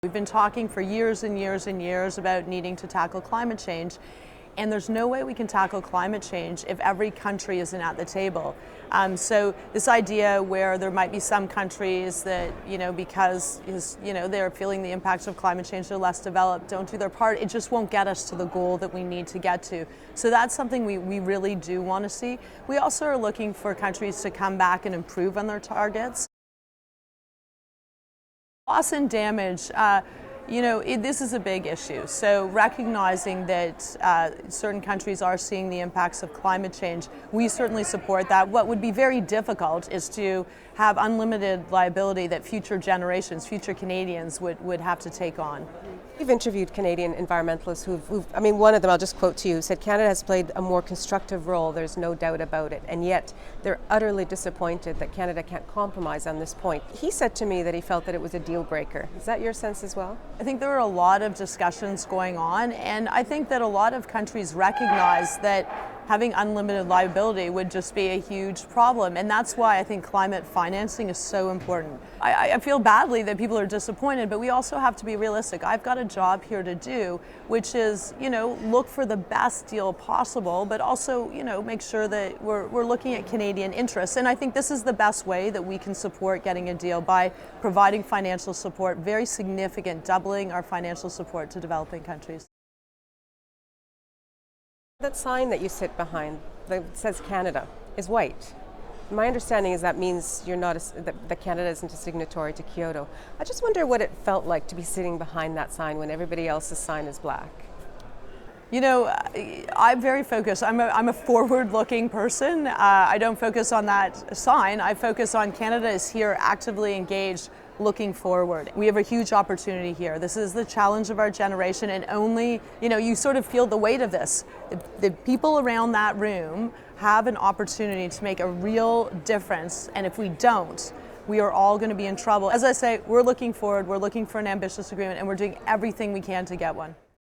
We've been talking for years and years and years about needing to tackle climate change, and there's no way we can tackle climate change if every country isn't at the table. So this idea where there might be some countries that, because they're feeling the impacts of climate change, they're less developed, don't do their part, it just won't get us to the goal that we need to get to. So that's something we really do want to see. We also are looking for countries to come back and improve on their targets. Loss and damage, this is a big issue. So recognizing that certain countries are seeing the impacts of climate change, we certainly support that. What would be very difficult is to have unlimited liability that future generations, future Canadians would have to take on. You've interviewed Canadian environmentalists one of them, I'll just quote to you, said Canada has played a more constructive role, there's no doubt about it, and yet they're utterly disappointed that Canada can't compromise on this point. He said to me that he felt that it was a deal breaker. Is that your sense as well? I think there are a lot of discussions going on, and I think that a lot of countries recognize that having unlimited liability would just be a huge problem, and that's why I think climate financing is so important. I feel badly that people are disappointed, but we also have to be realistic. I've got a job here to do, which is, look for the best deal possible, but also, make sure that we're looking at Canadian interests. And I think this is the best way that we can support getting a deal, by providing financial support, very significant, doubling our financial support to developing countries. That sign that you sit behind that says Canada is white. My understanding is that means that Canada isn't a signatory to Kyoto. I just wonder what it felt like to be sitting behind that sign when everybody else's sign is black. I'm very focused. I'm a forward-looking person. I don't focus on that sign. I focus on Canada is here, actively engaged, looking forward. We have a huge opportunity here. This is the challenge of our generation, and only, you sort of feel the weight of this. The people around that room have an opportunity to make a real difference, and if we don't, we are all going to be in trouble. As I say, we're looking forward, we're looking for an ambitious agreement, and we're doing everything we can to get one.